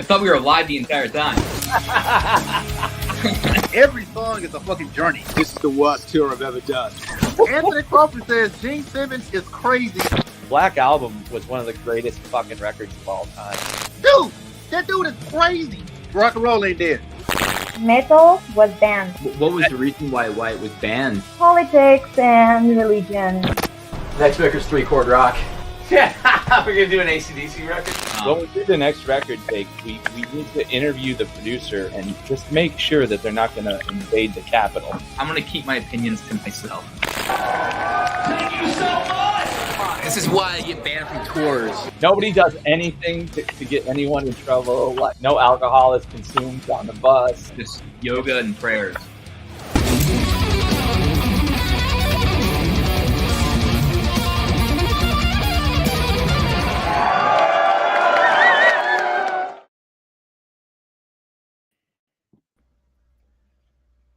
thought we were live the entire time. Every song is a fucking journey. This is the worst tour I've ever done. Anthony Crawford says Gene Simmons is crazy. Black Album was one of the greatest fucking records of all time. Dude, that dude is crazy. Rock and roll ain't dead. Metal was banned. What was the reason why it was banned? Politics and religion. Next record's 3-chord rock. Yeah, we're gonna do an AC/DC record. When we do the next record take, we need to interview the producer and just make sure that they're not going to invade the Capitol. I'm going to keep my opinions to myself. Thank you so much! This is why I get banned from tours. Nobody does anything to get anyone in trouble. Like, no alcohol is consumed on the bus. Just yoga and prayers.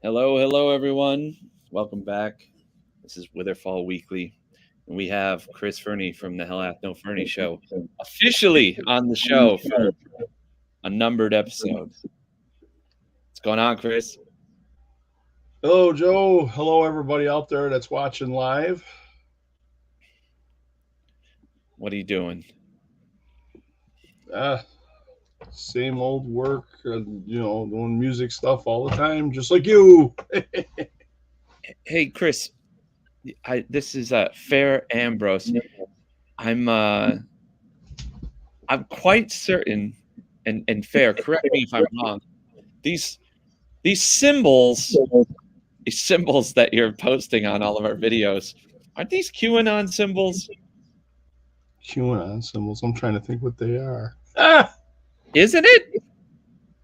Hello, everyone. Welcome back. This is Witherfall Weekly. And we have Chris Furney from the Hell Hath No Furney show officially on the show for a numbered episode. What's going on, Chris? Hello, Joe. Hello, everybody out there that's watching live. What are you doing? Same old work, doing music stuff all the time, just like you. Hey, Chris. This is Fair Ambrose. I'm quite certain, and Fair, correct me if I'm wrong. These symbols that you're posting on all of our videos, aren't these QAnon symbols? QAnon symbols. I'm trying to think what they are. Isn't it?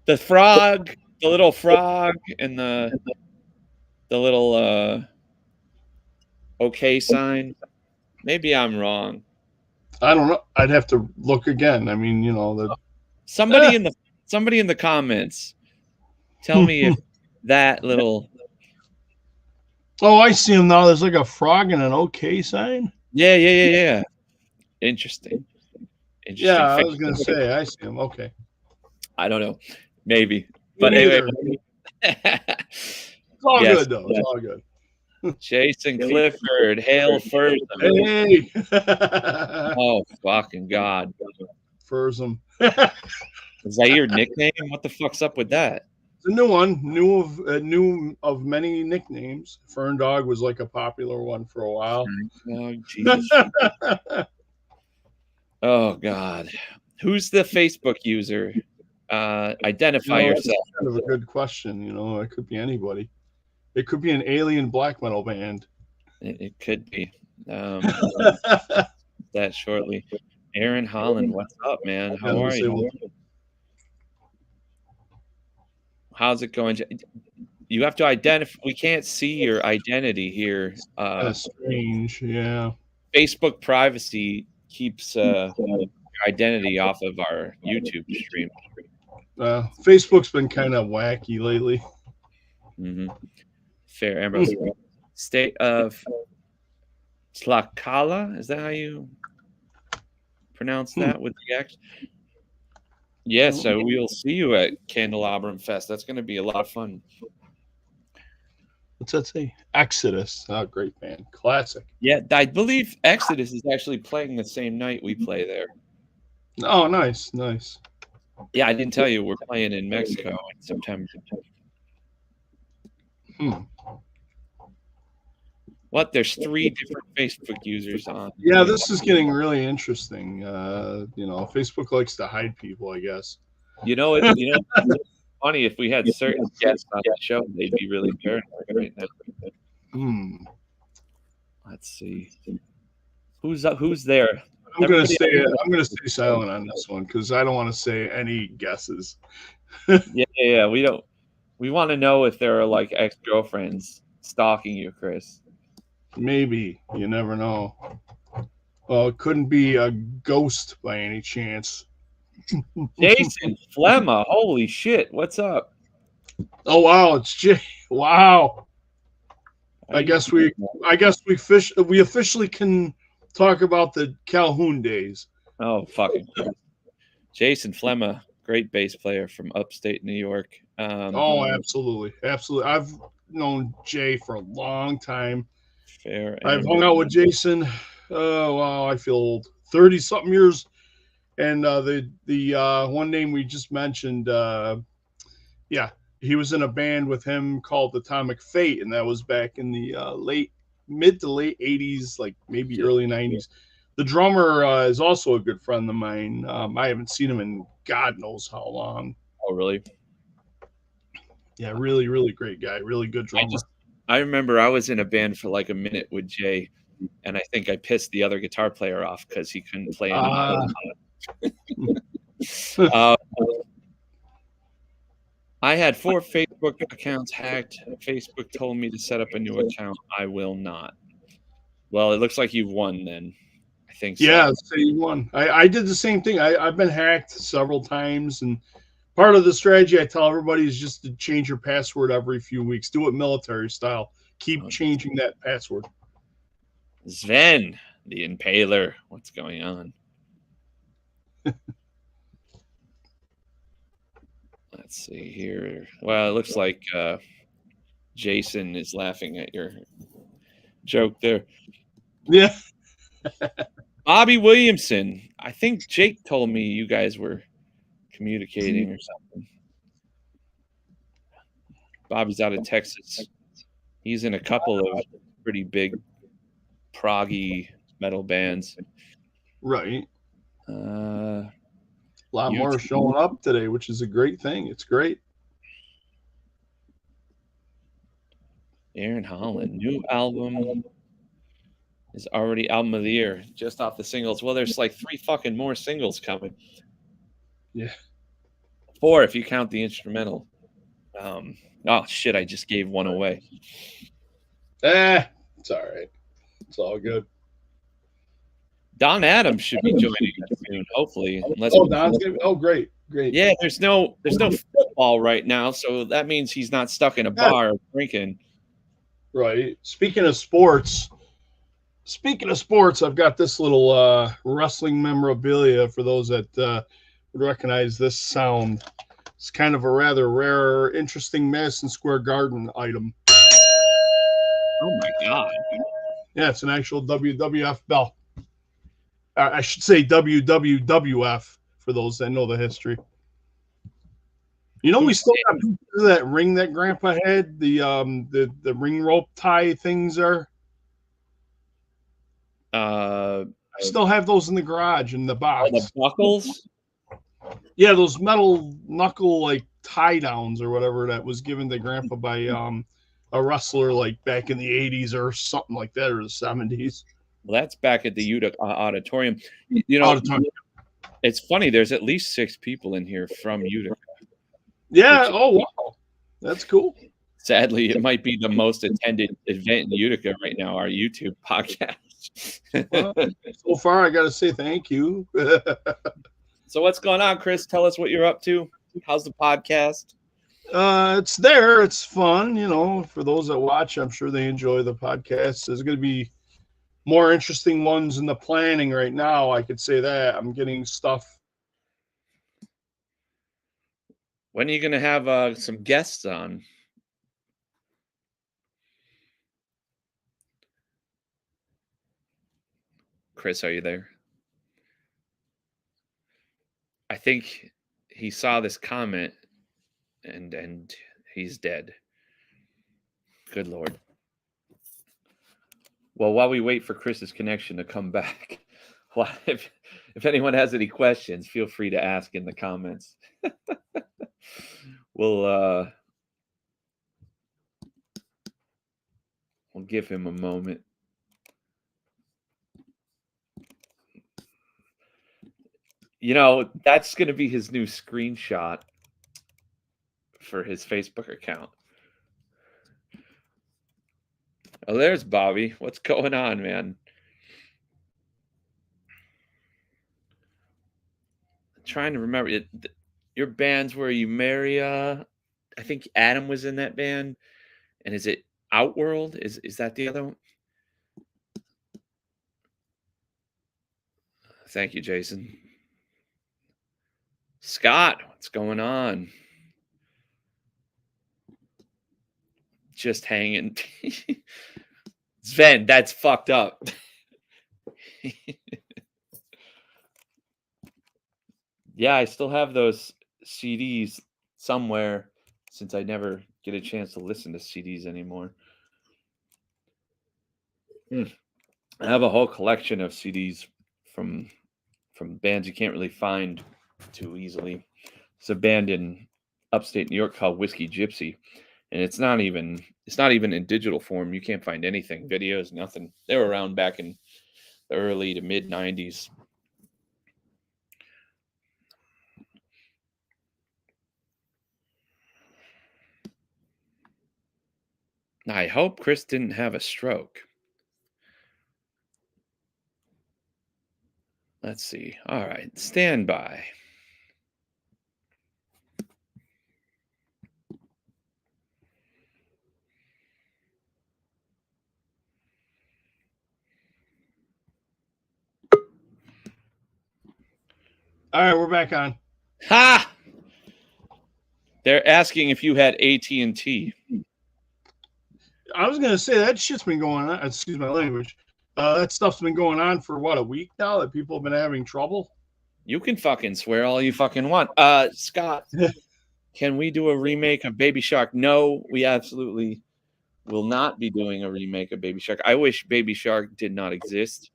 The frog, the little frog, and the little okay sign. Maybe I'm wrong. I don't know. I'd have to look again. I mean, somebody in the comments, tell me if that little. Oh, I see him now. There's like a frog and an okay sign. Yeah. Interesting. Yeah, I was gonna say I see him. Okay. I don't know. Maybe. But anyway. It's all good though. It's all good. Jason Clifford, hail Fursum. Hey. Oh, fucking God. Fursum. Is that your nickname? What the fuck's up with that? It's a new one. New of many nicknames. Fern Dog was like a popular one for a while. Oh, Jesus. Oh, God. Who's the Facebook user? Identify yourself. That's kind of a good question. It could be anybody. It could be an alien black metal band. It could be. That shortly. Aaron Holland, what's up, man? How are you? How's it going? You have to identify. We can't see your identity here. That's strange. Yeah. Facebook privacy keeps your identity off of our YouTube stream. Facebook's been kind of wacky lately. Mm-hmm. Fair, Ambrose. State of Tlaxcala, is that how you pronounce that with the X? Yeah, so we'll see you at Candelabrum Fest. That's going to be a lot of fun. What's that say? Exodus. Oh, great band. Classic. Yeah, I believe Exodus is actually playing the same night we play there. Oh, nice. Yeah, I didn't tell you we're playing in Mexico in September. What? There's 3 different Facebook users on. Yeah, this is getting really interesting. Facebook likes to hide people, I guess. It's funny if we had certain guests on the show, they'd be really paranoid right now. Let's see. Who's there? I'm gonna stay silent on this one because I don't want to say any guesses. Yeah. We want to know if there are like ex-girlfriends stalking you, Chris. Maybe. You never know. Well, it couldn't be a ghost by any chance. Jason Flemma, holy shit! What's up? Oh wow, it's Jay. Wow. I guess we officially can talk about the Calhoun days. Oh fucking Jason Flemma, Great bass player from upstate New York. Oh, absolutely. Absolutely. I've known Jay for a long time. Fair. I've hung out with Jason. Oh, wow. I feel old. 30 something years. And the one name we just mentioned, yeah, he was in a band with him called Atomic Fate, and that was back in the mid to late 80s, like maybe early 90s. The drummer is also a good friend of mine. I haven't seen him in God knows how long. Oh, really? Yeah, really, really great guy. Really good drummer. I remember I was in a band for like a minute with Jay, and I think I pissed the other guitar player off because he couldn't play I had 4 Facebook accounts hacked. Facebook told me to set up a new account. I will not. Well, it looks like you've won then. I think so. Yeah, so you won. I did the same thing. I've been hacked several times, and part of the strategy I tell everybody is just to change your password every few weeks. Do it military style. Keep changing that password. Sven, the Impaler. What's going on? Let's see here. Well, it looks like Jason is laughing at your joke there. Yeah. Bobby Williamson. I think Jake told me you guys were communicating or something. Bobby's out of Texas. He's in a couple of pretty big proggy metal bands. Right. A lot more showing up today, which is a great thing. It's great. Aaron Holland, new album is already album of the year, just off the singles. Well, there's like 3 fucking more singles coming. Yeah. 4 if you count the instrumental. Oh shit, I just gave one away. It's all right. It's all good. Don Adams should be joining us soon, hopefully. Great. Yeah, there's no football right now, so that means he's not stuck in a bar drinking. Right. Speaking of sports, I've got this little wrestling memorabilia for those that would recognize this sound. It's kind of a rather rare, interesting Madison Square Garden item. Oh my god! Yeah, it's an actual WWF bell. I should say WWWF for those that know the history. You know, we still got that ring that Grandpa had, the ring rope tie things are. I still have those in the garage in the box. The buckles? Yeah, those metal knuckle like tie downs or whatever that was given to Grandpa by a wrestler like back in the 80s or something like that, or the 70s. Well, that's back at the Utica Auditorium. You know, it's funny. There's at least 6 people in here from Utica. Yeah. Oh, wow. That's cool. Sadly, it might be the most attended event in Utica right now, our YouTube podcast. Well, so far, I got to say thank you. So what's going on, Chris? Tell us what you're up to. How's the podcast? It's there. It's fun. You know, for those that watch, I'm sure they enjoy the podcast. There's going to be more interesting ones in the planning right now. I could say that. I'm getting stuff. When are you going to have some guests on? Chris, are you there? I think he saw this comment and he's dead. Good Lord. Well, while we wait for Chris's connection to come back, if anyone has any questions, feel free to ask in the comments. We'll give him a moment. You know, that's going to be his new screenshot for his Facebook account. Oh, there's Bobby. What's going on, man? I'm trying to remember it. Your bands were Eumeria. I think Adam was in that band. And is it Outworld? Is that the other one? Thank you, Jason. Scott, what's going on? Just hanging. Sven, that's fucked up. Yeah, I still have those CDs somewhere since I never get a chance to listen to CDs anymore. I have a whole collection of CDs from bands you can't really find too easily. It's a band in upstate New York called Whiskey Gypsy, and it's not even in digital form. You can't find anything, videos, nothing. They were around back in the early to mid 90s. I hope Chris didn't have a stroke. Let's see. All right, stand by. All right, we're back on. Ha! They're asking if you had AT&T. I was gonna say that shit's been going on. Excuse my language. That stuff's been going on for what, a week now that people have been having trouble. You can fucking swear all you fucking want. Scott, can we do a remake of Baby Shark? No, we absolutely will not be doing a remake of Baby Shark. I wish Baby Shark did not exist.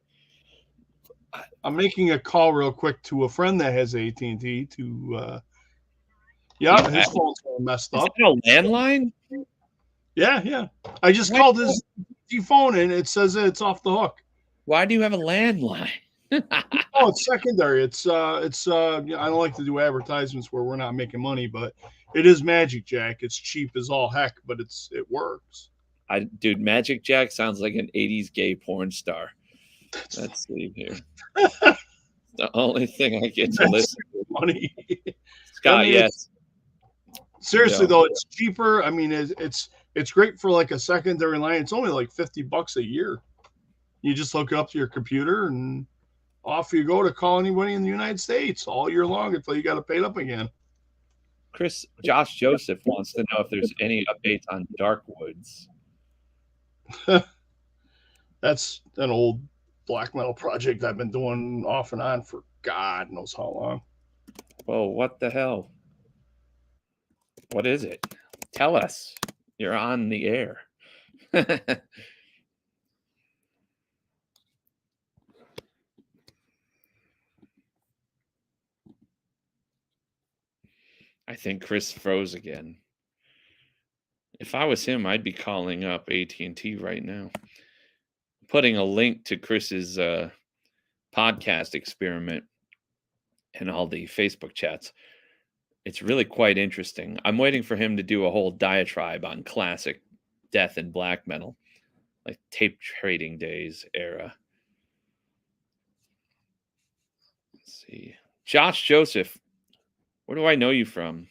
I'm making a call real quick to a friend that has AT&T to. His phone's all messed up. Is that a landline? Yeah. I just called his phone and it says it's off the hook. Why do you have a landline? Oh, it's secondary. It's I don't like to do advertisements where we're not making money, but it is Magic Jack. It's cheap as all heck, but it works. Dude, Magic Jack sounds like an 80s gay porn star. Let's see here. The only thing I get to listen to. Money. Scott, yes. Seriously though, it's cheaper. I mean, it's great for like a secondary line. It's only like $50 a year. You just hook it up to your computer and off you go to call anybody in the United States all year long until you got to pay it up again. Josh Joseph wants to know if there's any updates on Dark Woods. That's an old black metal project I've been doing off and on for God knows how long. Whoa, what the hell? What is it? Tell us. You're on the air. I think Chris froze again. If I was him, I'd be calling up AT&T right now. Putting a link to Chris's podcast experiment in all the Facebook chats. It's really quite interesting. I'm waiting for him to do a whole diatribe on classic death and black metal, like tape trading days era. Let's see. Josh Joseph, where do I know you from?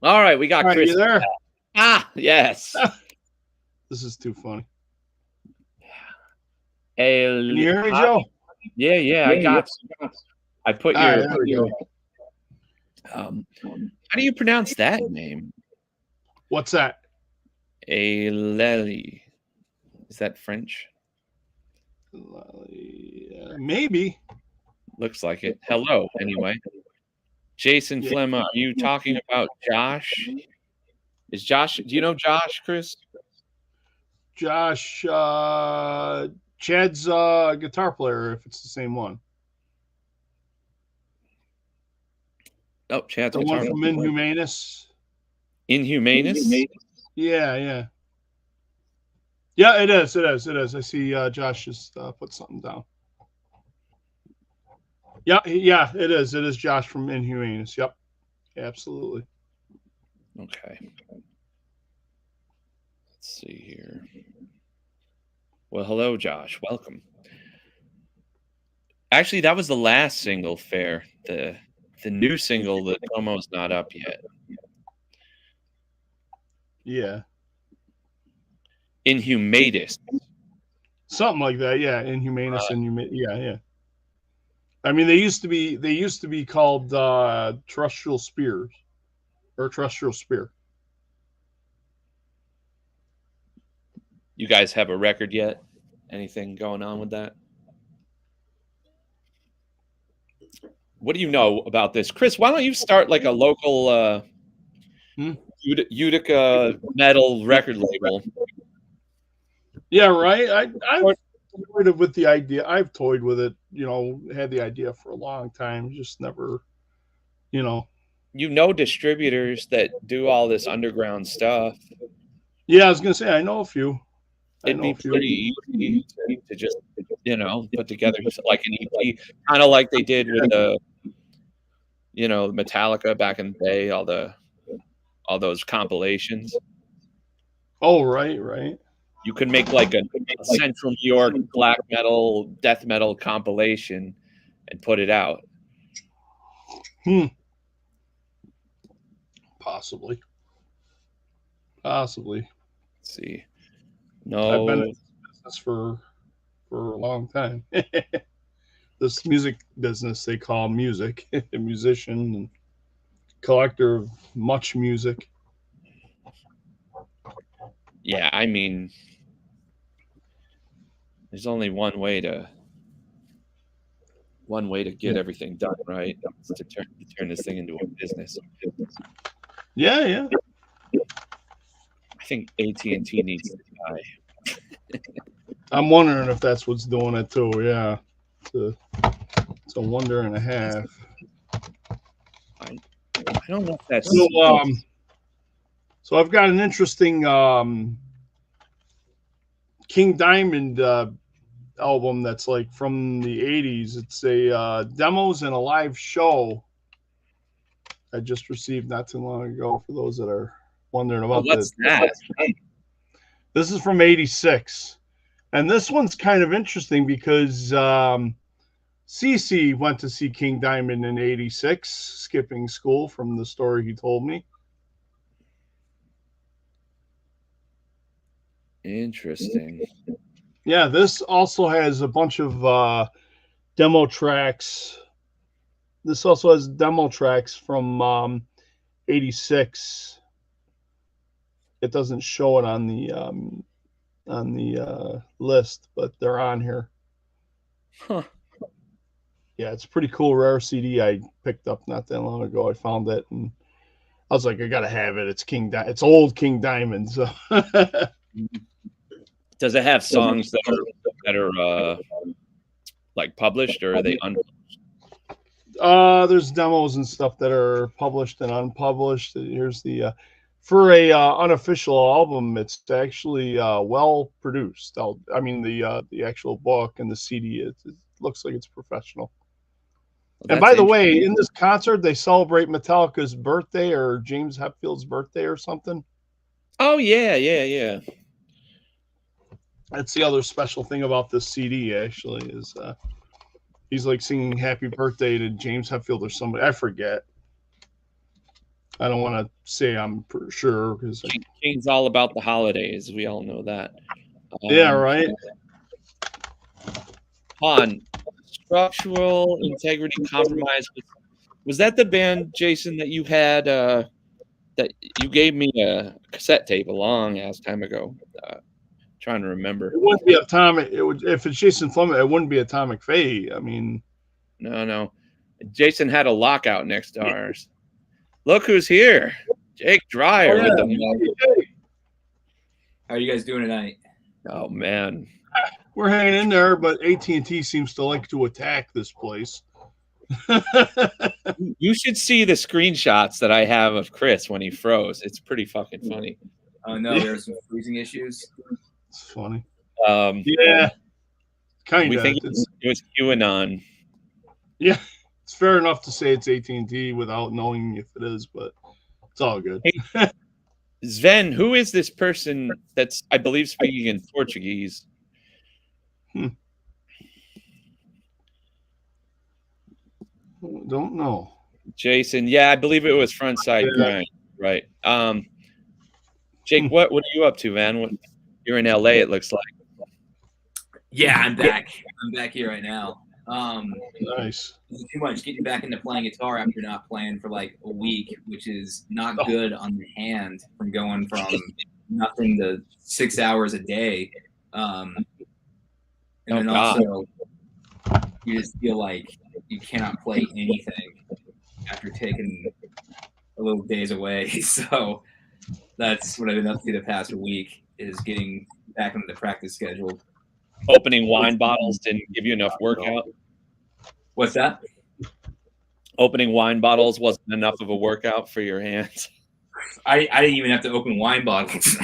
All right, we got All right, Chris. you there? Yes. This is too funny. Can you hear me, Joe? Yeah, I got. I put All your. right, there we go. How do you pronounce that name? What's that? Aleli. Is that French? Maybe. Looks like it. Hello, anyway. Jason Flemma, are you talking about Josh? Is Josh? Do you know Josh, Chris? Josh, Chad's guitar player, if it's the same one. Oh, Chad's The guitar one from Inhumanus. Inhumanus? Yeah. Yeah, it is. I see Josh just put something down. Yeah, it is. It is Josh from Inhumanus. Yep, absolutely. Okay. Let's see here. Well, hello, Josh. Welcome. Actually, that was the last single, Fair. The new single, the promo's not up yet. Yeah. Inhumatus. Something like that. Yeah, Inhumanus. Yeah. I mean, they used to be called terrestrial spears or terrestrial spear. You guys have a record yet? Anything going on with that? What do you know about this? Chris, why don't you start like a local Utica metal record label? Yeah, right. I've toyed with the idea. I've toyed with it, had the idea for a long time, just never, distributors that do all this underground stuff. Yeah, I was going to say, I know a few. It'd be pretty easy to just, put together like an EP, kind of like they did with the, Metallica back in the day, all those compilations. Oh, right. You could make like a Central New York black metal, death metal compilation and put it out. Possibly. Let's see. No, I've been in this business for a long time. This music business they call music, a musician and collector of much music. Yeah, I mean, there's only one way to get everything done, right? It's to turn this thing into a business. Yeah. I think AT&T needs to die. I'm wondering if that's what's doing it too. Yeah, it's a wonder and a half. I don't know if that's so I've got an interesting King Diamond album that's like from the 80s. It's a demos and a live show I just received not too long ago, for those that are wondering about what's that? This is from 86. And this one's kind of interesting because Cece went to see King Diamond in 86, skipping school from the story he told me. Interesting. Yeah, this also has a bunch of demo tracks. This also has demo tracks from 86. It doesn't show it on the list, but they're on here. Huh. Yeah, it's a pretty cool rare CD I picked up not that long ago. I found it and I was like, I gotta have it. It's old King Diamond. So Does it have songs that are like published, or are they unpublished? There's demos and stuff that are published and unpublished. Here's the for a unofficial album, it's actually well produced. I mean, the actual book and the CD, it looks like it's professional. Well, and by the way, in this concert, they celebrate Metallica's birthday or James Hetfield's birthday or something. Oh, yeah. That's the other special thing about this CD, actually, is he's like singing happy birthday to James Hetfield or somebody. I forget. I don't want to say I'm for sure, because King's all about the holidays. We all know that. Yeah, right. Han, Structural Integrity Compromise. Was that the band, Jason, that you had? That you gave me a cassette tape a long ass time ago. Trying to remember. It wouldn't be Atomic. It would, if it's Jason Fleming, it wouldn't be Atomic Fate. I mean, no. Jason had a lockout next to ours. Look who's here, Jake Dreyer with the. How are you guys doing tonight? Oh man, We're hanging in there, but AT&T seems to like to attack this place. you should see the screenshots that I have of Chris when he froze. It's pretty fucking funny. Oh no, there are some freezing issues. It's funny. Yeah, kind we of. think it was QAnon. Yeah, it's fair enough to say it's AT&T without knowing if it is, but it's all good. Hey, Sven, who is this person that's, I believe, speaking in Portuguese? Don't know. Jason, yeah, I believe it was Frontside Grind, right? Jake, what are you up to, man? You're in LA, it looks like. Yeah, I'm back. I'm back here right now. Nice. Too much getting back into playing guitar after not playing for like a week, which is not good on the hand from going from nothing to 6 hours a day. And then also you just feel like you cannot play anything after taking a little days away. So that's what I've been up to the past week, is getting back into the practice schedule. Opening wine bottles didn't give you enough workout. What's that? Opening wine bottles wasn't enough of a workout for your hands. I didn't even have to open wine bottles.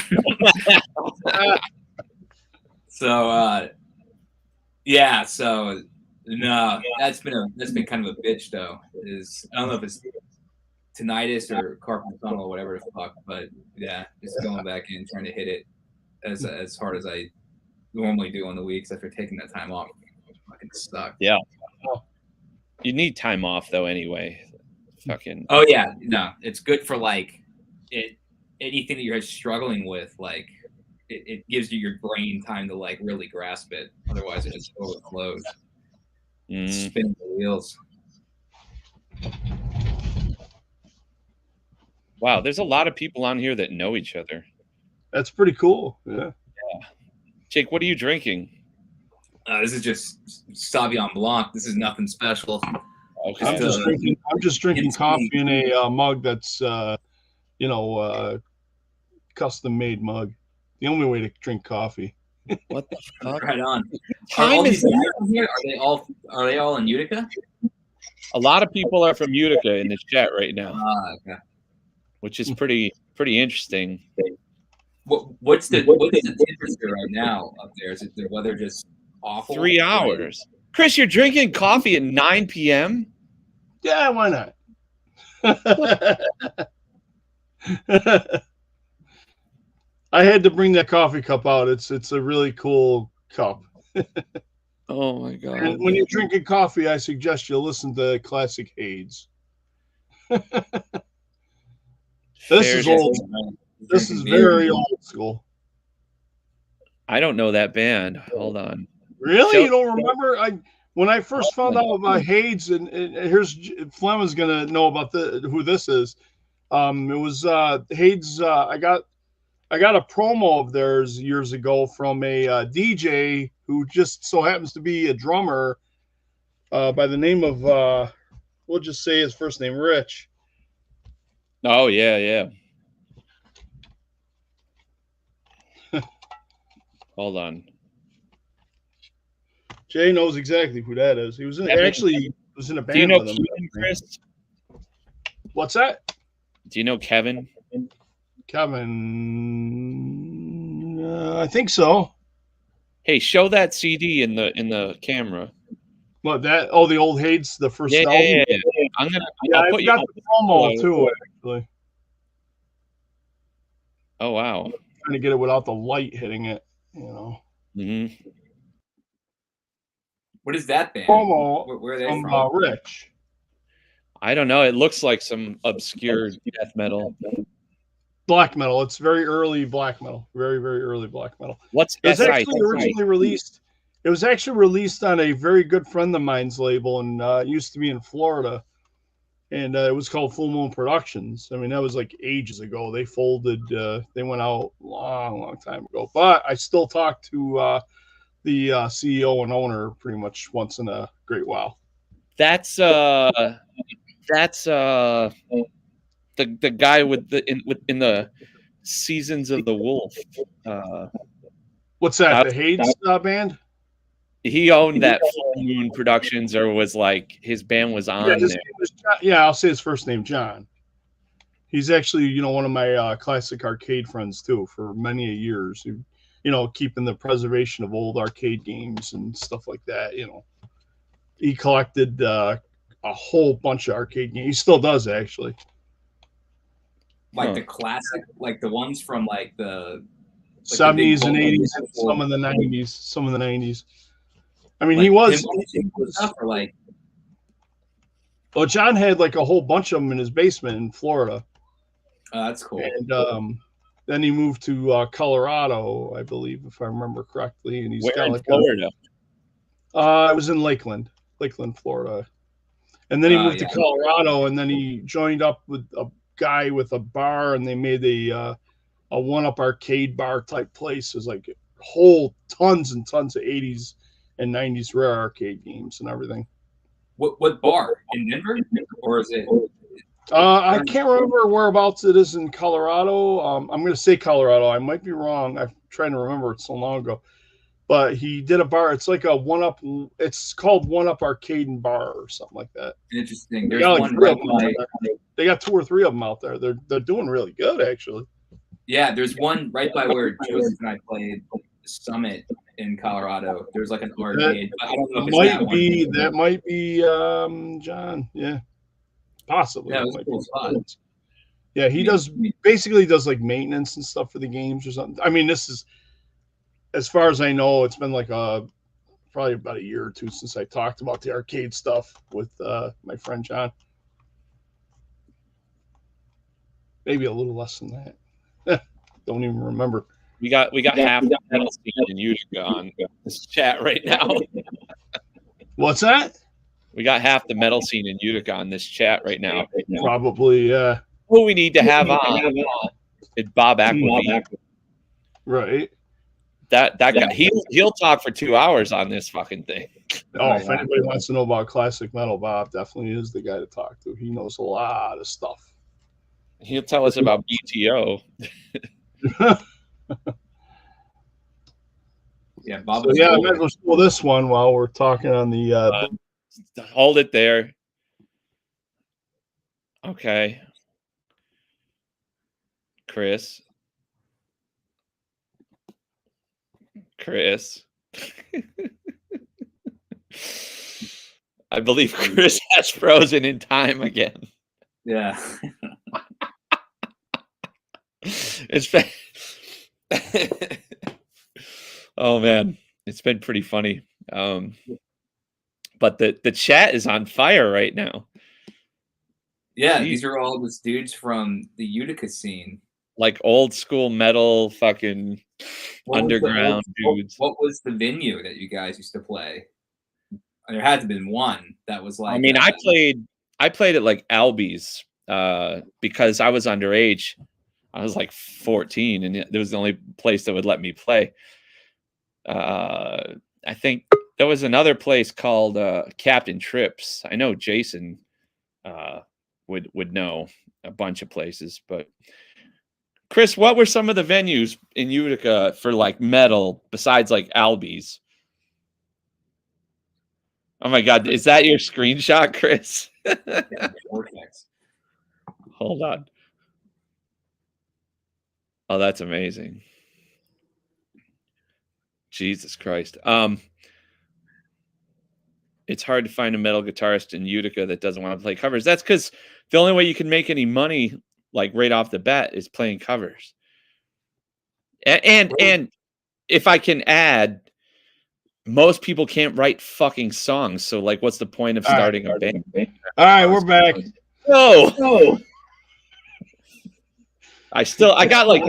So yeah, so no, that's been kind of a bitch though. I don't know if it's tinnitus or carpal tunnel or whatever the fuck, but yeah, just going back in trying to hit it as hard as I normally do on the weeks after taking that time off. Fucking suck. Yeah. You need time off though anyway. Fucking. Oh yeah, no, it's good for like anything that you're struggling with, like it gives you your brain time to like really grasp it. Otherwise, it just overflows. Spin the wheels. Wow, there's a lot of people on here that know each other. That's pretty cool. Yeah. Jake, what are you drinking? Oh, This is just Sauvignon Blanc. This is nothing special. Okay. I'm just drinking coffee in a mug that's custom made mug. The only way to drink coffee. What the fuck? Right on. Time Are all is these guys on here? Are they all in Utica? A lot of people are from Utica in the chat right now, Okay. which is pretty interesting. What's the temperature right now up there? Is the weather just awful? 3 hours. Chris, you're drinking coffee at 9 p.m.? Yeah, why not? I had to bring that coffee cup out. It's a really cool cup. Oh my god! And when you're drinking coffee, I suggest you listen to classic Hades. This is old. This is very old school. I don't know that band. Hold on. Really? You don't remember? When I first found out about Hades, and here's Fleming's gonna know about who this is. It was Hades. I got a promo of theirs years ago from a DJ who just so happens to be a drummer by the name of we'll just say his first name, Rich. Oh yeah. Hold on. Jay knows exactly who that is. He was in a band. Do you know with him. Kevin, Chris? What's that? Do you know Kevin? Kevin, I think so. Hey, show that CD in the camera. What that? Oh, the old Hades, the first album. Yeah. I'll put I've got the promo too, actually. Oh wow! I'm trying to get it without the light hitting it, Mm-hmm. What is that band? Promo where are they from Rich. I don't know. It looks like some obscure death metal. Black metal. It's very early black metal. Very, very early black metal. What's it was actually originally released? It was actually released on a very good friend of mine's label, and it used to be in Florida. And it was called Full Moon Productions. I mean, that was like ages ago. They folded. They went out long time ago. But I still talk to the CEO and owner pretty much once in a great while. That's the guy with in the Seasons of the Wolf. What's that? The Hades band? He owned that Full Moon Productions, or was like his band was on Yeah, his there. name was John. Yeah, I'll say his first name, John. He's actually, one of my classic arcade friends too. For many years, keeping the preservation of old arcade games and stuff like that. He collected a whole bunch of arcade games. He still does, actually. Like the classic, like the ones from like the 70s and 80s, and some of the 90s. I mean, he was. Well, John had like a whole bunch of them in his basement in Florida. That's cool. And then he moved to Colorado, I believe, if I remember correctly. And he's got like Florida. I was in Lakeland, Florida. And then he moved to Colorado, and then he joined up with a guy with a bar, and they made a one-up arcade bar type place. It was like whole tons and tons of 80s and 90s rare arcade games and everything. What bar? In Denver? Or is it? I can't remember whereabouts it is in Colorado. I'm going to say Colorado. I might be wrong. I'm trying to remember it so long ago. But he did a bar. It's like a one-up. It's called One-Up Arcade and Bar or something like that. Interesting. They got, they got 2 or 3 of them out there. They're doing really good, actually. Yeah, there's one right by where Joseph and I played Summit in Colorado. There's like an arcade. I don't know if that might be John. Yeah, possibly. Yeah, it was a cool spot. Yeah, he basically does like maintenance and stuff for the games or something. I mean, this is, as far as I know, it's been like probably about a year or 2 since I talked about the arcade stuff with my friend John. Maybe a little less than that. Don't even remember. We got half the metal scene in Utica on this chat right now. What's that? We got half the metal scene in Utica on this chat right now. Probably, yeah. Who we need to have on is Bob Aquavit. Right. That guy, he'll talk for 2 hours on this fucking thing. Oh, if anybody wants to know about classic metal, Bob definitely is the guy to talk to. He knows a lot of stuff. He'll tell us about BTO. Yeah, Bob. So, I might as well pull this one while we're talking on the. Hold it there. Okay, Chris. I believe Chris has frozen in time again. Yeah. It's been oh man, it's been pretty funny. But the chat is on fire right now. Yeah, these are all just dudes from the Utica scene. Like old school metal fucking underground dudes. What was the venue that you guys used to play? There had to have been one that was like. I mean, I played at like Albies because I was underage. I was like 14, and it was the only place that would let me play. I think there was another place called Captain Trips. I know Jason would know a bunch of places, but Chris, what were some of the venues in Utica for like metal besides like Albies? Oh my God, is that your screenshot, Chris? Hold on. Oh, that's amazing. Jesus Christ. It's hard to find a metal guitarist in Utica that doesn't want to play covers. That's because the only way you can make any money, like right off the bat, is playing covers. And if I can add, most people can't write fucking songs. So, like, what's the point of starting a band? All right, we're back. No. I got like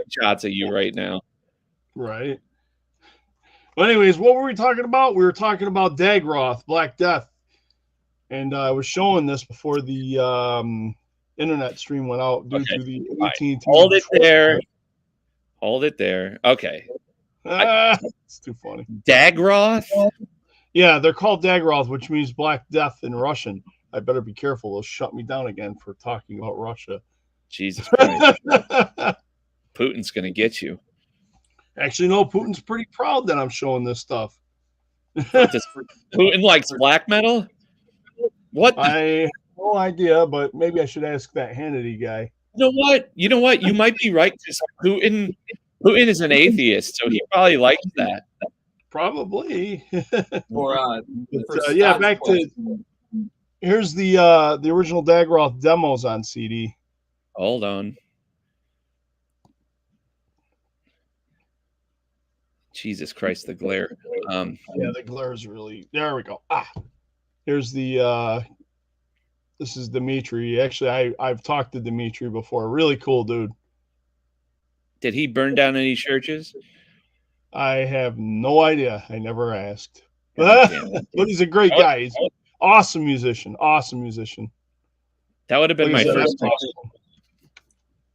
shots of you right now. Right. Well, anyways, what were we talking about? We were talking about Dagroth, Black Death. And I was showing this before the internet stream went out due to the AT&T. Hold it there. Hold it there. Okay. It's too funny. Dagroth? Yeah, they're called Dagroth, which means Black Death in Russian. I better be careful. They'll shut me down again for talking about Russia. Jesus Christ. Putin's going to get you. Actually, no, Putin's pretty proud that I'm showing this stuff. Putin likes black metal? What? I have no idea, but maybe I should ask that Hannity guy. You know what? You might be right, because Putin is an atheist, so he probably likes that. Probably. For yeah, Scott's back question, to here's the original Dagroth demos on CD. Hold on. Jesus Christ, the glare. Yeah, the glare is really. There we go. Here's the. This is Dimitri. Actually, I've talked to Dimitri before. Really cool dude. Did he burn down any churches? I have no idea. I never asked. God But damn it. he's a great guy. He's an awesome musician. Awesome musician. That would have been Like I my said, first. that's awesome.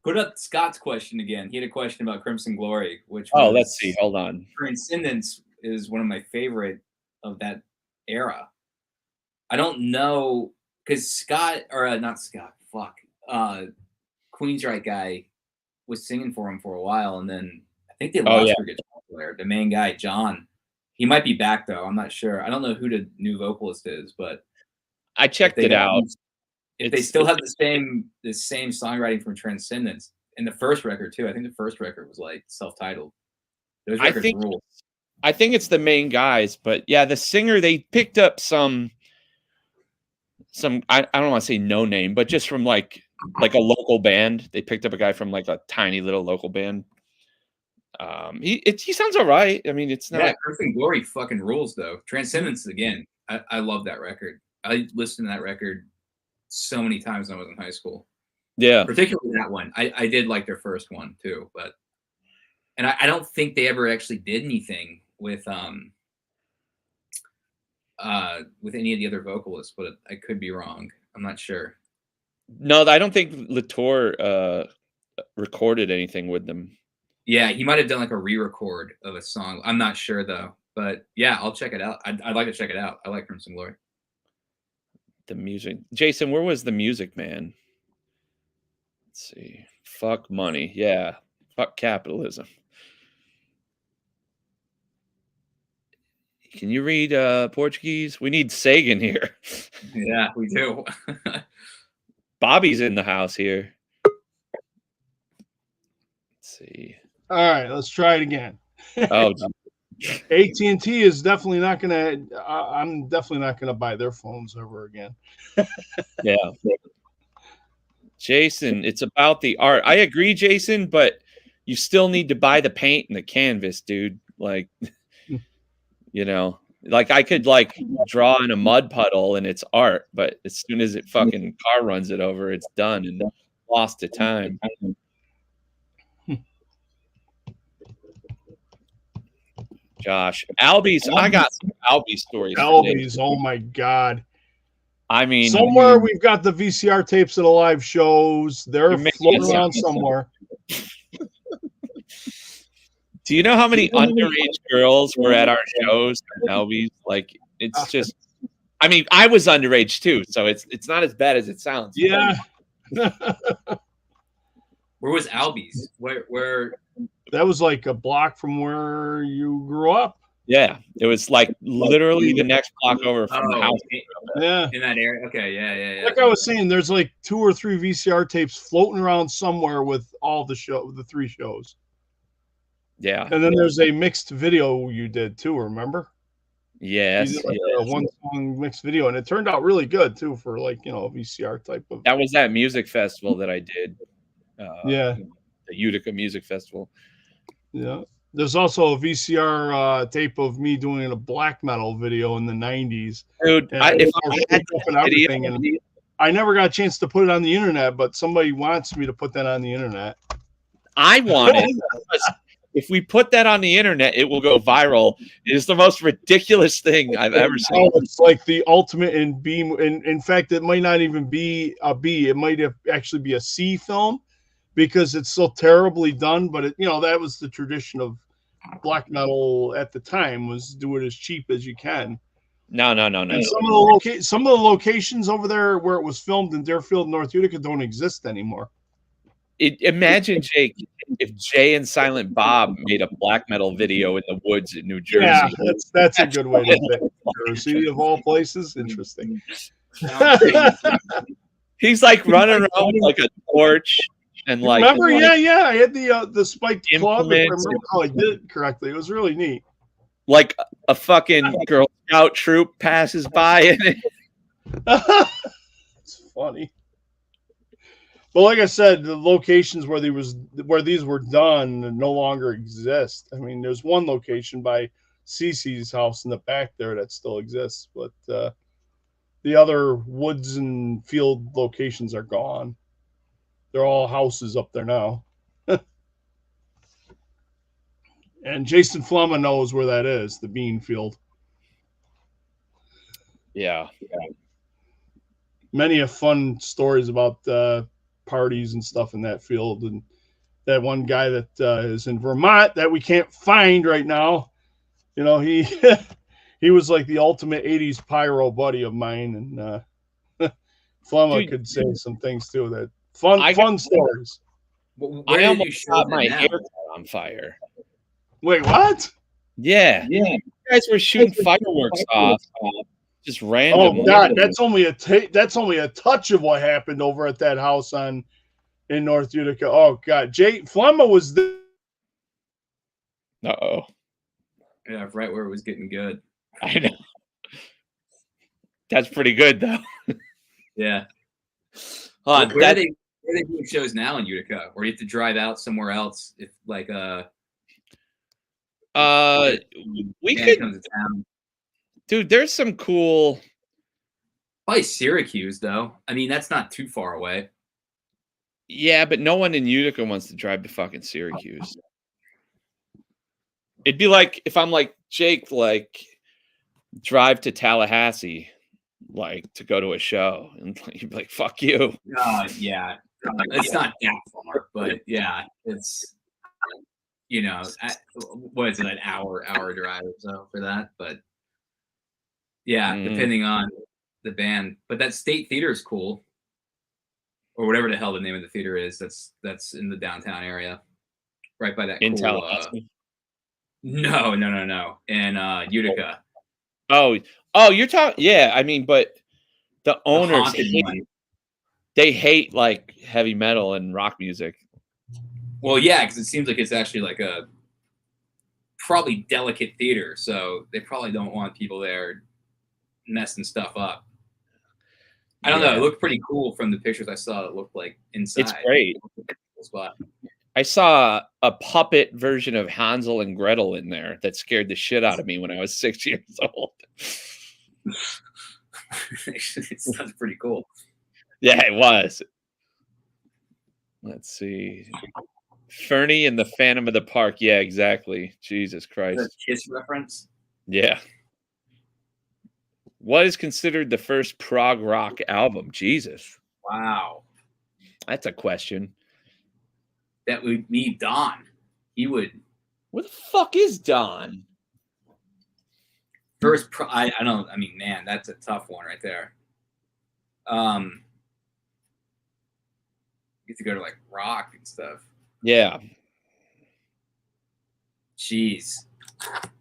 put up Scott's question again. He had a question about Crimson Glory, which Oh, was, let's see. Hold on. Transcendence is one of my favorite of that era. I don't know because Scott or not Scott. Fuck, Queensryche guy was singing for him for a while, and then I think they lost their guitar player, the main guy, John. He might be back though. I'm not sure. I don't know who the new vocalist is, but I checked it out. If they still have the same songwriting from Transcendence in the first record too, I think the first record was like self-titled. Those records rule. I think it's the main guys, but yeah, the singer, they picked up some I don't want to say no name, but just from like a local band. They picked up a guy from like a tiny little local band. He sounds all right. I mean, it's not. Yeah, Crimson Glory fucking rules though. Transcendence again. I love that record. I listened to that record so many times when I was in high school. Yeah, particularly that one. I did like their first one too, but I don't think they ever actually did anything with any of the other vocalists, but I could be wrong. I'm not sure. No, I don't think Latour recorded anything with them. Yeah, he might have done like a re-record of a song. I'm not sure though, but yeah, I'll check it out. I'd like to check it out. I like Crimson Glory. The music, Jason. Where was the music, man? Let's see. Fuck money. Yeah. Fuck capitalism. Can you read Portuguese? We need Sagan here. Yeah, we do. Bobby's in the house here. Let's see. All right, let's try it again. Oh, AT&T is definitely not gonna. I'm definitely not gonna buy their phones ever again. yeah. Jason, it's about the art. I agree, Jason, but you still need to buy the paint and the canvas, dude. Like, you know, like I could like draw in a mud puddle and it's art, but as soon as it fucking car runs it over, it's done and lost to time. Josh, Albies, I got some Albie stories. Albies, oh my god. I mean, somewhere we've got the VCR tapes of the live shows. They're floating around somewhere. Do you know how many underage girls were at our shows? Albies, like it's just. I mean, I was underage too, so it's not as bad as it sounds. Yeah. Where was Albies? Where? That was like a block from where you grew up. Yeah, it was like literally the next block over from the house. Yeah, in that area. Okay, yeah. Like I was saying, there's like 2 or 3 VCR tapes floating around somewhere with all the 3 shows. Yeah, and then there's a mixed video you did too. Remember? Yes, you did like a 1-song mixed video, and it turned out really good too for like a VCR type of. That was that music festival that I did. Yeah, the Utica Music Festival. Yeah. There's also a VCR tape of me doing a black metal video in the 90s. Dude, I never got a chance to put it on the internet, but somebody wants me to put that on the internet. I want it. If we put that on the internet, it will go viral. It is the most ridiculous thing I've ever seen. Oh, it's like the ultimate in B. In fact, it might not even be a B. It might actually be a C film, because it's so terribly done. But that was the tradition of black metal at the time, was do it as cheap as you can. No. And some of the locations over there where it was filmed in Deerfield, North Utica, don't exist anymore. Imagine, Jake, if Jay and Silent Bob made a black metal video in the woods in New Jersey. Yeah, that's a good way to say it. Jersey, of all places. Interesting. He's like running around with like a torch and like. Remember? Yeah. I had the spiked club. If I implements remember how I did it correctly. It was really neat. Like a fucking Girl Scout troop passes by in it. It's funny. But like I said, the locations where these were done no longer exist. I mean, there's one location by Cece's house in the back there that still exists, but the other woods and field locations are gone. They're all houses up there now. And Jason Flema knows where that is, the bean field. Yeah. Many of fun stories about parties and stuff in that field. And that one guy that is in Vermont that we can't find right now, you know, he he was like the ultimate 80s pyro buddy of mine. And Flema could say some things too. That fun stories. I almost got my hair on fire. Wait, what? Yeah. You guys were shooting fireworks off. Just random. Oh God, that's only a touch of what happened over at that house in North Utica. Oh God, Jay Flema was there. Uh-oh. Yeah, right where it was getting good. I know. That's pretty good though. Yeah. Where are they doing shows now in Utica? Or you have to drive out somewhere else if like we could come to town. Dude, there's some cool. Probably Syracuse, though. I mean, that's not too far away. Yeah, but no one in Utica wants to drive to fucking Syracuse. It'd be like if I'm like Jake, like drive to Tallahassee, like to go to a show, and you'd be like, "Fuck you." Yeah, it's not that far, but yeah, it's what is it, an hour drive or so for that, but. Yeah, depending on the band. But that State Theater is cool. Or whatever the hell the name of the theater is. That's in the downtown area. Right by that in cool, Tallahassee? No. In Utica. Oh, you're talking. Yeah, I mean, but the owners hate like heavy metal and rock music. Well, yeah, because it seems like it's actually like a probably delicate theater, so they probably don't want people there messing stuff up. I don't know. It looked pretty cool from the pictures I saw. It looked like inside. It's great. Spot. I saw a puppet version of Hansel and Gretel in there that scared the shit out of me when I was 6 years old. It sounds pretty cool. Yeah, it was. Let's see. Furney and the Phantom of the Park. Yeah, exactly. Jesus Christ. Is that a Kiss reference? Yeah. What is considered the first prog rock album? Jesus. Wow. That's a question. That would be Don. He would. Where the fuck is Don? First, I don't. I mean, man, that's a tough one right there. You have to go to like rock and stuff. Yeah. Jeez.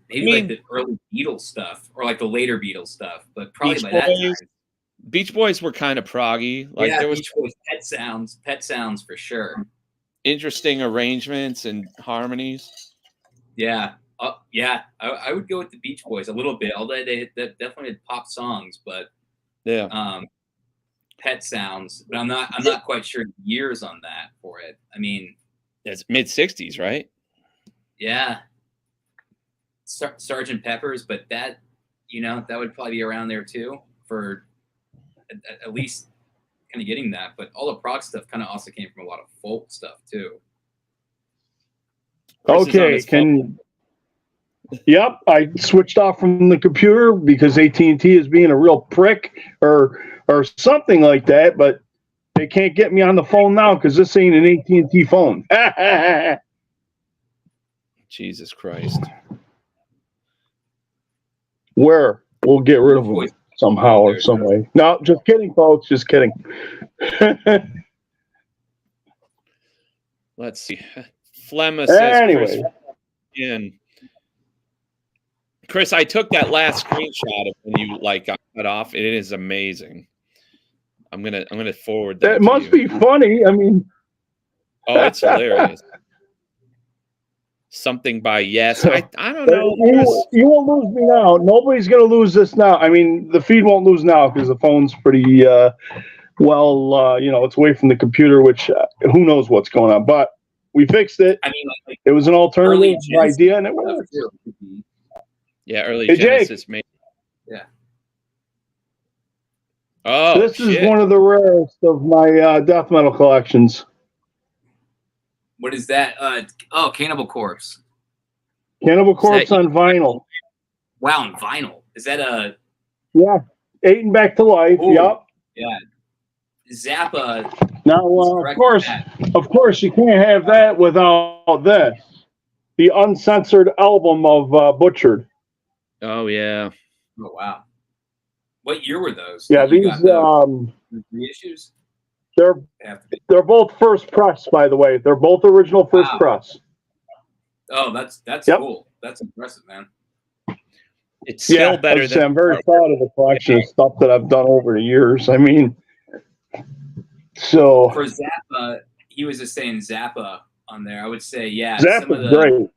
Maybe like the early Beatles stuff or like the later Beatles stuff, but probably by that time. Beach Boys were kind of proggy. Like there was Beach Boys, Pet Sounds for sure. Interesting arrangements and harmonies. Yeah. I would go with the Beach Boys a little bit, although they definitely had pop songs, but Pet Sounds. But I'm not quite sure years on that for it. I mean, it's mid-60s, right? Yeah. Sgt. Pepper's, but that would probably be around there too for at least kind of getting that. But all the prog stuff kind of also came from a lot of folk stuff too. Okay, Yep, I switched off from the computer because AT&T is being a real prick or something like that, but they can't get me on the phone now because this ain't an AT&T phone. Jesus Christ. Where? We'll get rid of them somehow or some way. No, just kidding, folks. Just kidding. Let's see. Flemma says, Anyway. Chris, I took that last screenshot of when you got cut off. It is amazing. I'm gonna forward that. It must be funny. I mean, oh, it's hilarious. Something by Yes. I don't know. You won't lose me now. Nobody's gonna lose this now. I mean, the feed won't lose now because the phone's pretty it's away from the computer, which who knows what's going on. But we fixed it. I mean, it was an alternative idea, and it worked. Yeah, early hey, Genesis Jake. made. Yeah. Oh, this is one of the rarest of my death metal collections. What is that? Cannibal Corpse. Cannibal Corpse on vinyl. Wow, on vinyl. Is that a? Yeah, Eaten Back to Life. Ooh, yep. Yeah. Zappa. Now, of course, you can't have that without this, the uncensored album of Butchered. Oh yeah. Oh wow. What year were those? Yeah, these reissues. They're both first press, by the way. They're both original first press. Oh, that's cool. That's impressive, man. It's still better than. I'm very proud of the collection of stuff that I've done over the years. I mean, so for Zappa, he was just saying Zappa on there. I would say, Zappa's great.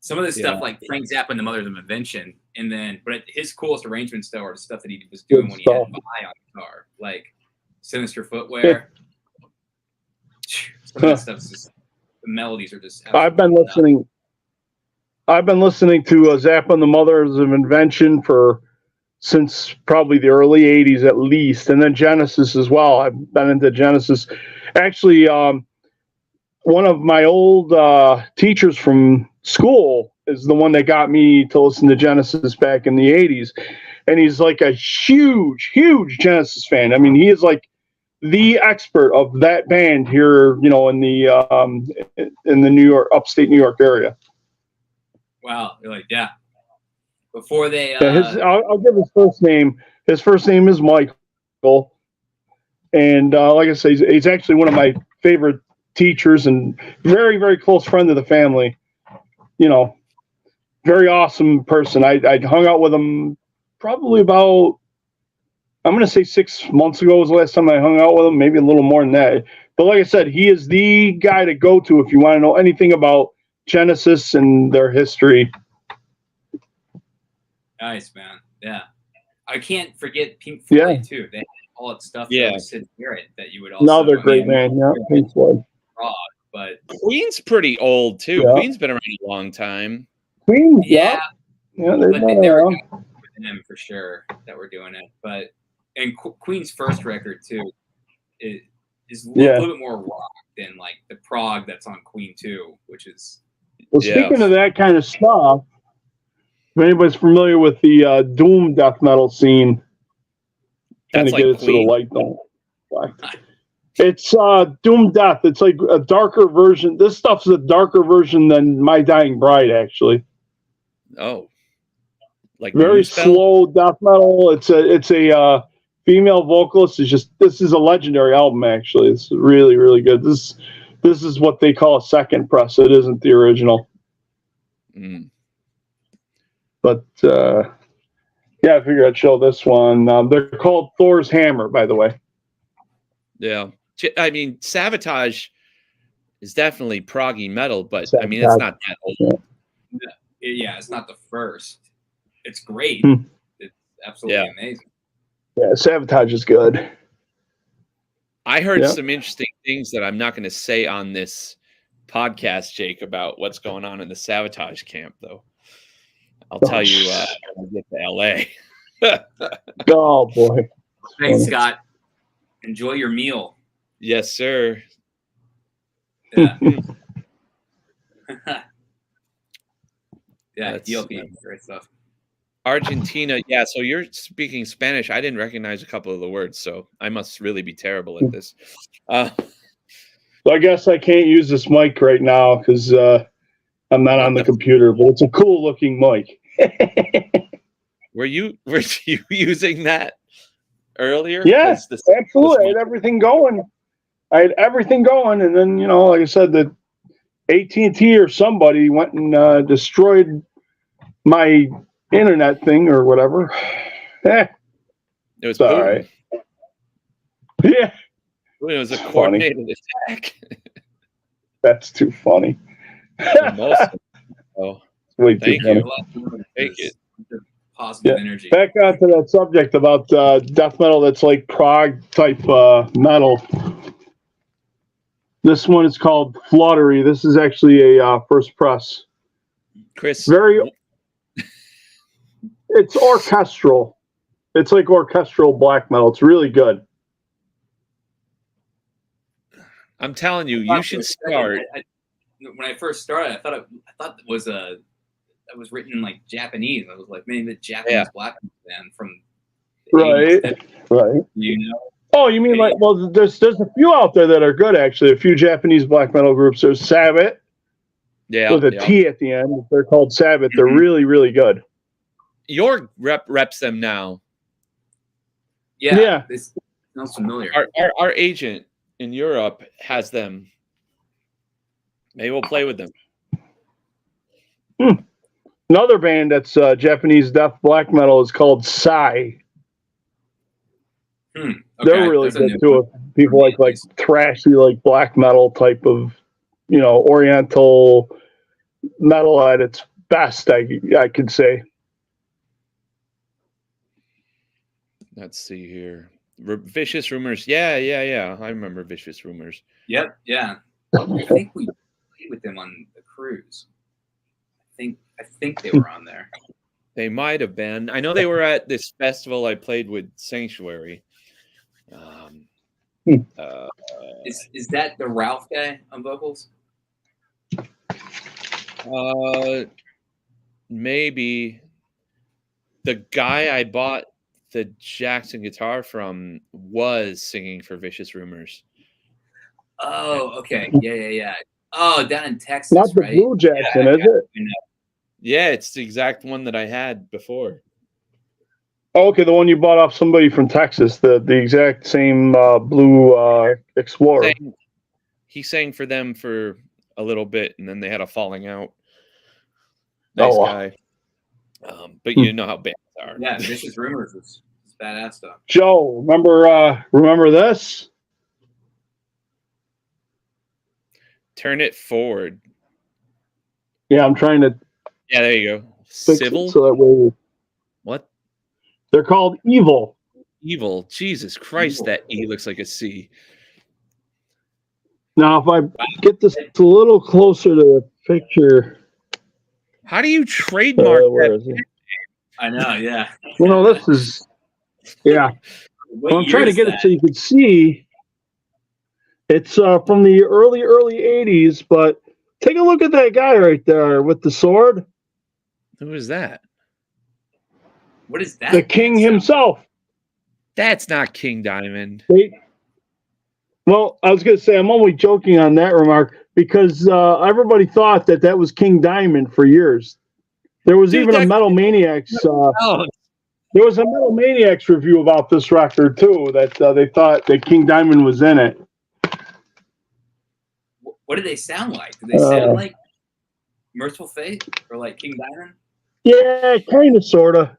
Some of the stuff like Frank Zappa and the Mothers of Invention, and then but his coolest arrangements though are the stuff that he was doing when he had Vai on guitar, like Sinister Footwear. Some of that stuff's just the melodies are just. I've been listening to Zappa and the Mothers of Invention since probably the early '80s at least, and then Genesis as well. I've been into Genesis. Actually, one of my old teachers from school is the one that got me to listen to Genesis back in the '80s, and he's like a huge Genesis fan. I mean, he is like the expert of that band here, in the New York, upstate New York area. Wow, you're like, yeah. Before they, I'll give his first name. His first name is Michael, and like I say, he's actually one of my favorite teachers and very, very close friend of the family. Very awesome person. I hung out with him probably about, I'm going to say 6 months ago was the last time I hung out with him, maybe a little more than that. But like I said, he is the guy to go to if you want to know anything about Genesis and their history. Nice, man. Yeah. I can't forget Pink Floyd, too. They had all that stuff that Sid Barrett that you would also... No, they're great, man. Yeah, Pink Floyd. But Queen's pretty old, too. Yeah. Queen's been around a long time. Queen, yeah. Yeah, they've been they around. were them for sure that were doing it. But and Queen's first record, too, is a little bit more rock than, like, the prog that's on Queen 2, which is... Well, speaking of that kind of stuff, if anybody's familiar with the doom death metal scene, trying to get it to the light though. It's doom death. It's like a darker version. This stuff's a darker version than My Dying Bride, actually. Oh, like very slow death metal. It's a female vocalist. This is a legendary album. Actually, it's really, really good. This is what they call a second press. It isn't the original. Mm. But, I figured I'd show this one. They're called Thor's Hammer, by the way. Yeah. I mean, Savatage is definitely proggy metal, but, Savatage. I mean, it's not that old. Yeah, it's not the first. It's great. It's absolutely amazing. Yeah, Savatage is good. I heard some interesting things that I'm not going to say on this podcast, Jake, about what's going on in the Savatage camp, though. I'll tell you when we get to LA. Oh, boy. Thanks, Scott. Enjoy your meal. Yes, sir. Yeah. Great stuff. Argentina. Yeah, so you're speaking Spanish. I didn't recognize a couple of the words, so I must really be terrible at this. So I guess I can't use this mic right now because I'm not on the computer, but it's a cool looking mic. Were you using that earlier? Yeah, absolutely. I had everything going. I had everything going, and then like I said, the AT&T or somebody went and destroyed my internet thing or whatever. It was all Putin. right. Yeah, It was a coordinated attack. that's too funny. Oh, Way thank too funny. you. Take it. Positive energy. Back onto that subject about death metal that's like prog type metal. This one is called Fluttery. This is actually a first press. Chris. It's orchestral. It's like orchestral black metal. It's really good. I'm telling you, you should start. When I first started, I thought it was that was written in like Japanese. I was like, maybe the Japanese black metal band from the 80s. Right. You know? Oh, you mean like? Well, there's a few out there that are good actually. A few Japanese black metal groups. There's Sabbath. Yeah. With a T at the end. They're called Sabbath. They're really, really good. Your reps them now. Yeah. This sounds familiar. Our agent in Europe has them. Maybe we'll play with them. Another band that's Japanese death black metal is called Psy. Okay. They're really good too. People like thrashy, like black metal type of, Oriental metal at its best. I could say. Let's see here. Vicious Rumors. Yeah. I remember Vicious Rumors. Yep. Yeah. I think we played with them on the cruise. I think they were on there. They might have been. I know they were at this festival I played with Sanctuary. Is that the Ralph guy on vocals? Maybe. The guy I bought the Jackson guitar from was singing for Vicious Rumors. Oh, okay. Yeah. Oh, down in Texas, Not the right? Blue Jackson, is it? Yeah, it's the exact one that I had before. Oh, okay, the one you bought off somebody from Texas, the exact same blue Explorer. He sang for them for a little bit, and then they had a falling out. Nice guy. But you know how bands are. Yeah, Vicious Rumors is badass stuff. Joe, remember this? Turn it forward. Yeah, I'm trying to. Yeah, there you go. Fix Civil. it so that way. What? They're called Evil. Evil. Jesus Christ, Evil. that E looks like a C. Now, if I get this a little closer to the picture. How do you trademark that? I know, yeah. This is. Yeah. Well, I'm trying to get it so you can see. It's from the early 80s, but take a look at that guy right there with the sword. Who is that? What is that? The king himself. That's not King Diamond. Well, I was going to say, I'm only joking on that remark because everybody thought that was King Diamond for years. There was even a Metal Maniacs. There was a Metal Maniacs review about this record too. That they thought that King Diamond was in it. What do they sound like? Do they sound like Merciful Fate or like King Diamond? Yeah, kind of, sorta.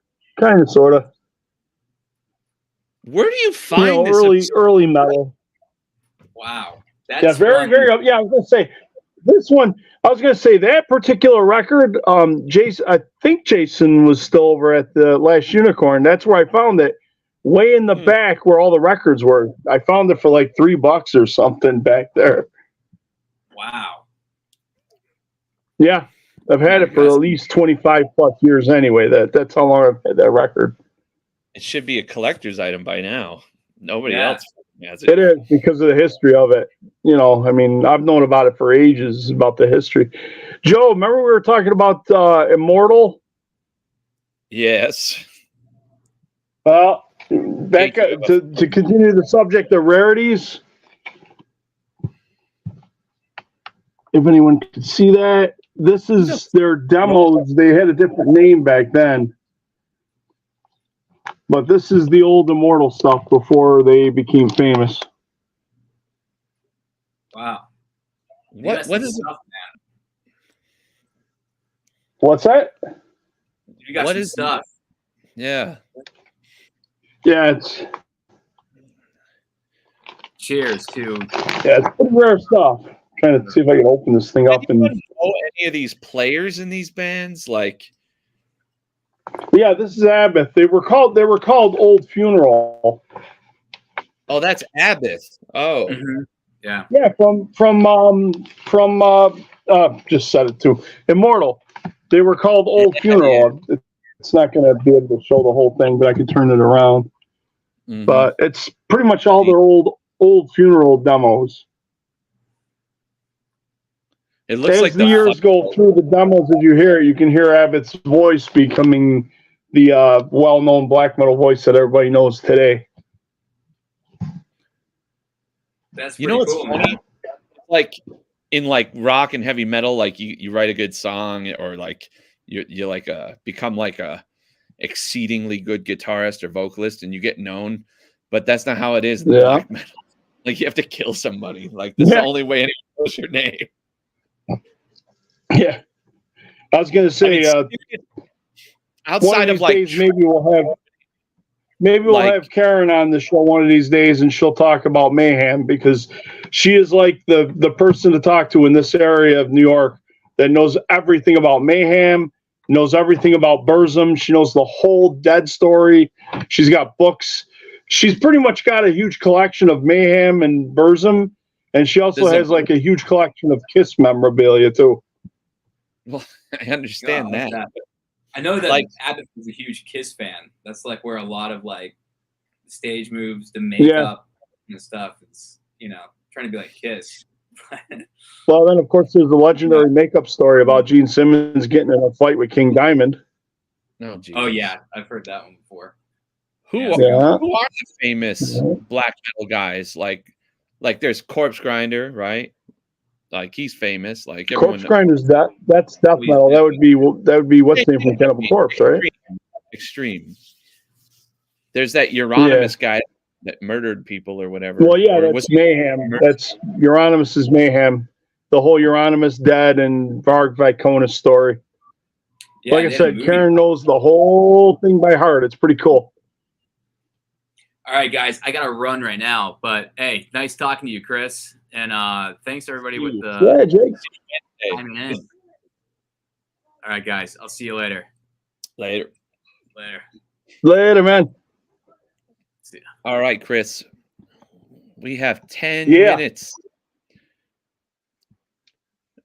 Where do you find this? Early metal. Wow. That's very. Yeah, I was gonna say this one. I was gonna say that particular record. Jason, I think Jason was still over at the Last Unicorn. That's where I found it, way in the back where all the records were. I found it for like $3 or something back there. Wow. Yeah, I've had it for at least 25 plus years anyway. That's how long I've had that record. It should be a collector's item by now. Nobody else has it. It is because of the history of it. I've known about it for ages, about the history. Joe, remember we were talking about Immortal? Yes. Well, back to continue the subject of rarities. If anyone could see that, this is their demos. They had a different name back then. But this is the old Immortal stuff before they became famous. Wow. What is it? stuff, What's that? You got What some is- stuff. Yeah. Yeah, it's Cheers to it's pretty rare stuff. Trying to see if I can open this thing up and Anyone know any of these players in these bands? Like, yeah, this is Abbott. They were called Old Funeral. oh, that's Abbott. Oh, yeah. Yeah, from just said it too. Immortal. They were called Old Funeral. It's not going to be able to show the whole thing, but I can turn it around. Mhm. But it's pretty much all their old Funeral demos. It looks As like the years go through the demos, as you hear it, you can hear Abbott's voice becoming the well-known black metal voice that everybody knows today. That's You know what's cool, funny? man. Like in like rock and heavy metal, like you write a good song, or like you like become like a exceedingly good guitarist or vocalist, and you get known. But that's not how it is in black metal. Like you have to kill somebody. Like this is the only way anyone knows your name. Yeah, I was gonna say outside of like days, maybe we'll have Karen on the show one of these days, and she'll talk about Mayhem, because she is like the person to talk to in this area of New York that knows everything about Mayhem, knows everything about Burzum. She knows the whole Dead story. She's got books. She's pretty much got a huge collection of Mayhem and Burzum, and she also has like a huge collection of Kiss memorabilia too. Well, I understand that. I know that like Abbott was a huge Kiss fan. That's like where a lot of like stage moves, the makeup and stuff. It's trying to be like Kiss. Well, then of course there's the legendary makeup story about Gene Simmons getting in a fight with King Diamond. Oh yeah, I've heard that one before. Who are the famous black metal guys? Like there's Corpse Grinder, right? Like he's famous. Like Corpse Grinder's that's death metal. That would be what's the name from Cannibal Corpse, right? Extreme. There's that Euronymous guy that murdered people or whatever. Well, yeah, that's Mayhem. That's Euronymous is Mayhem. The whole Euronymous dead and Varg Viconis story. Yeah, like I said, Karen knows the whole thing by heart. It's pretty cool. All right, guys, I gotta run right now. But hey, nice talking to you, Chris. And thanks everybody with the Jake. All right, guys, I'll see you later. Later, man. See ya. All right, Chris. We have 10 minutes.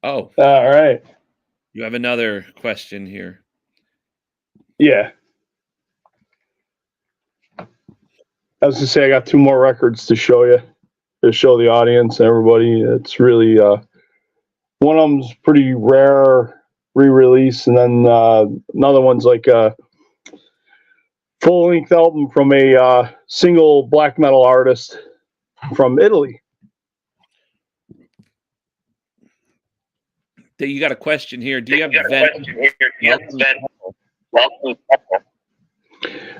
Oh. All right. You have another question here. Yeah. I was to say I got 2 more records to show you, to show the audience and everybody. It's really one of them's pretty rare re-release, and then another one's like a full-length album from a single black metal artist from Italy. You got a question here. Do you have Venom?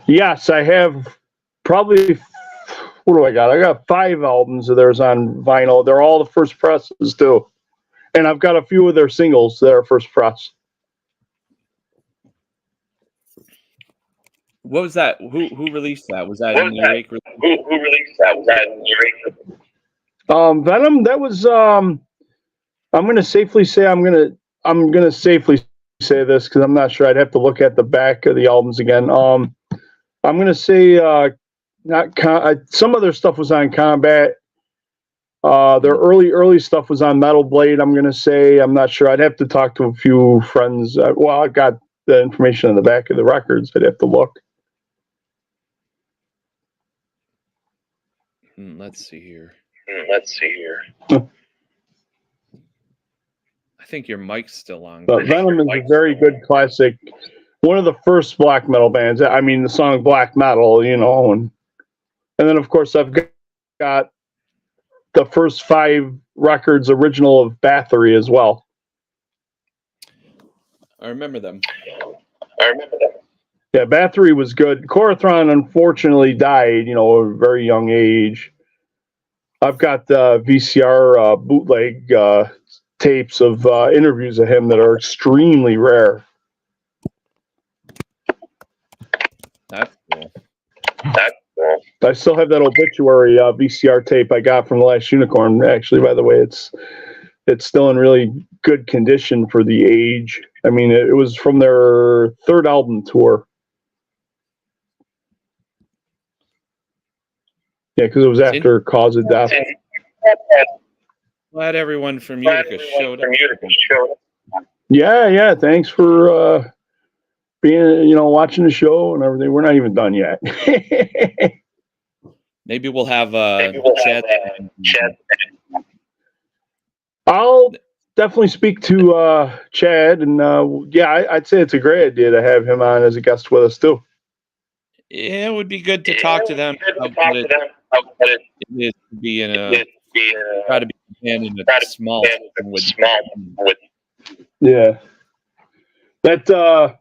Yes, I have probably, what do I got? I got 5 albums of theirs on vinyl. They're all the first presses too. And I've got a few of their singles that are first press. What was that? Who released that? Was that in Eureka? Who released that? Was that in Eureka? Venom, that was I'm gonna safely say I'm gonna safely say this because I'm not sure. I'd have to look at the back of the albums again. I'm gonna say some of their stuff was on Combat. Their early stuff was on Metal Blade. I'm gonna say, I'm not sure. I'd have to talk to a few friends. Well, I've got the information on the back of the records. I'd have to look. Let's see here. I think your mic's still on. But Venom is a very good classic. One of the first black metal bands. I mean, the song Black Metal, and then of course I've got the first 5 records original of Bathory as well. I remember them. Yeah, Bathory was good. Corathron unfortunately died, at a very young age. I've got VCR bootleg tapes of interviews of him that are extremely rare. That's cool. I still have that obituary VCR tape I got from the last Unicorn. Actually, by the way, it's still in really good condition for the age. I mean, it was from their third album tour. Yeah, because it was after Cause of Death. Glad everyone from Utica showed up. Yeah. Thanks for being, watching the show and everything. We're not even done yet. Maybe we'll have Chad. I'll definitely speak to Chad, and I'd say it's a great idea to have him on as a guest with us too. Yeah, it would be good to talk to them. It is to be in a try to be in a small with. Yeah, that.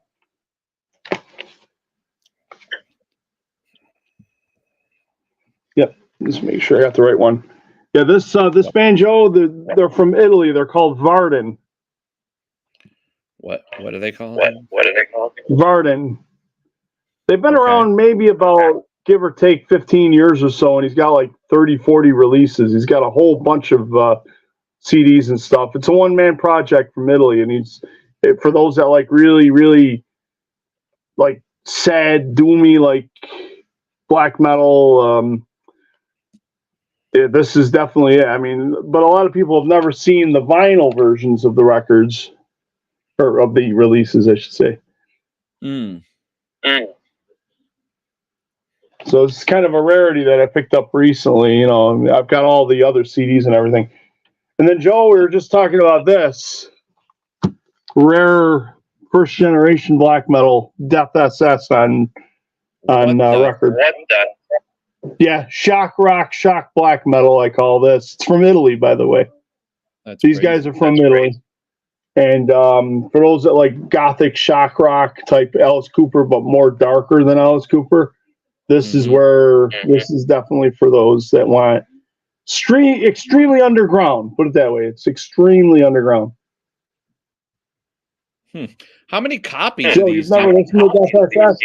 Yep, just make sure I got the right one. Yeah, this banjo, they're from Italy. They're called Varden. What are they called? Varden. They've been around maybe about, give or take, 15 years or so, and he's got like 30, 40 releases. He's got a whole bunch of CDs and stuff. It's a one-man project from Italy, and for those that like really, really like sad, doomy, like black metal, this is definitely it. I mean, but a lot of people have never seen the vinyl versions of the records, or of the releases, I should say. So it's kind of a rarity that I picked up recently. I've got all the other CDs and everything. And then, Joe, we were just talking about this rare first generation black metal Death SS on record. Yeah, shock rock, shock black metal, I call this. It's from Italy, by the way. These guys are from Italy. And for those that like gothic shock rock type Alice Cooper, but more darker than Alice Cooper, this is this is definitely for those that want extremely underground. Put it that way. It's extremely underground. How many copies Joe, of these? You've never listened to Death SS?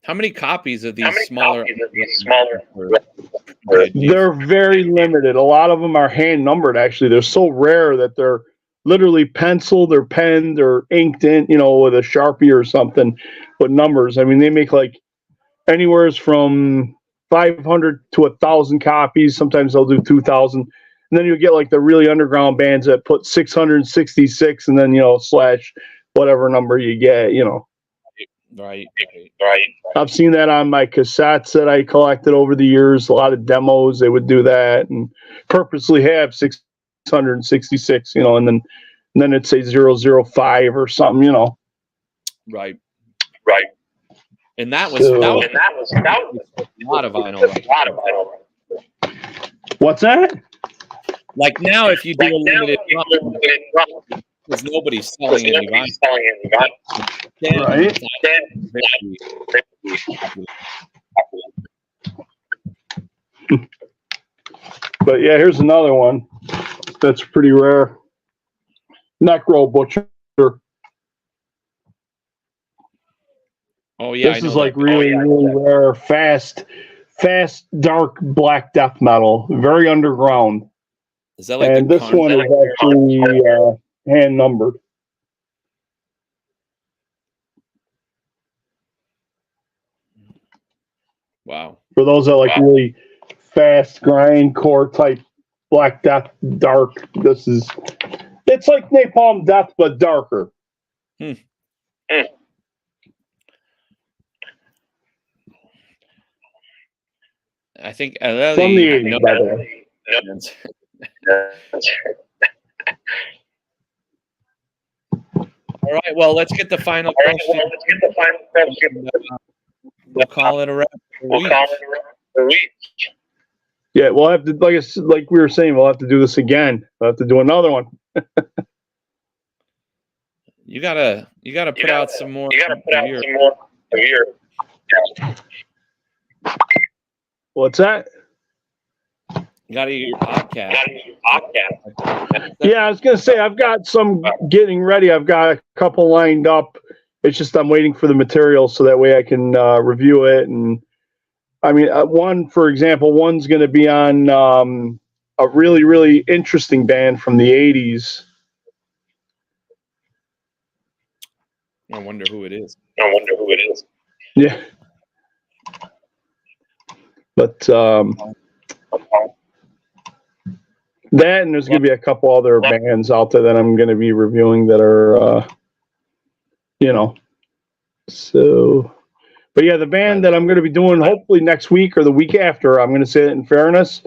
How many copies of these smaller? They're very limited. A lot of them are hand numbered. Actually, they're so rare that they're literally penciled or penned or inked in, with a Sharpie or something with numbers. I mean, they make like anywhere from 500 to 1,000 copies. Sometimes they'll do 2,000. And then you get like the really underground bands that put 666 and then, slash whatever number you get, Right. I've seen that on my cassettes that I collected over the years. A lot of demos, they would do that and purposely have 666, and then it'd say 005 or something, Right. And that was a lot of vinyl. What's that? Like now, if you do a limited run, because nobody's selling any vinyl. Right. But yeah, here's another one that's pretty rare. Necro Butcher. Oh yeah, this is like really rare, fast, dark black death metal, very underground. Is that like? And this one is actually hand numbered. Wow. For those that like really fast grindcore type black death dark, it's like Napalm Death but darker. I think from the 80s, by the way. All right, well, let's get the final question. We'll call it a wrap for a week. Yeah, we'll have to, like we were saying, we'll have to do this again. We'll have to do another one. You gotta put out some more. What's that? You got to hear your podcast. Yeah, I was gonna say I've got some getting ready. I've got a couple lined up. It's just I'm waiting for the material so that way I can review it. And I mean, one, for example, one's going to be on a really, really interesting band from the 80s. I wonder who it is. Yeah. But that, and there's going to be a couple other bands out there that I'm going to be reviewing that are, so. But yeah, the band that I'm going to be doing hopefully next week or the week after, I'm going to say it in fairness,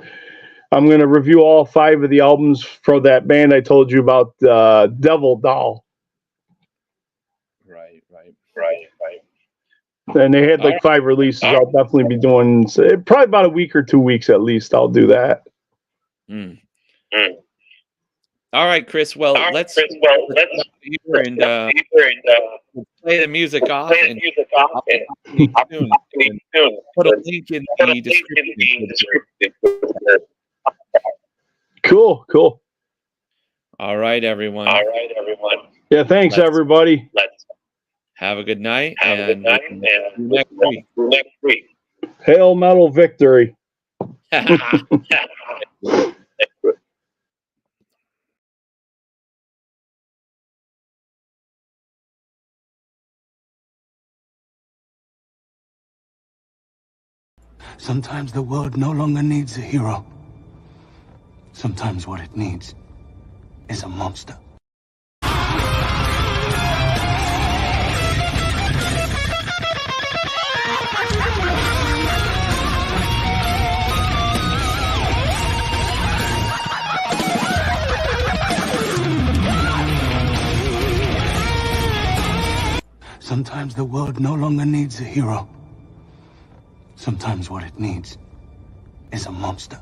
I'm going to review all 5 of the albums for that band I told you about, Devil Doll. Right. And they had like 5 releases. I'll definitely be doing probably about a week or 2 weeks at least. I'll do that. All right, Chris. Well, let's play the music off and put a link in the description. Cool. All right, everyone. Yeah, thanks, everybody. Have a good night. And next week. Hail Metal Victory. Sometimes the world no longer needs a hero. Sometimes what it needs is a monster. Sometimes the world no longer needs a hero. Sometimes what it needs is a monster.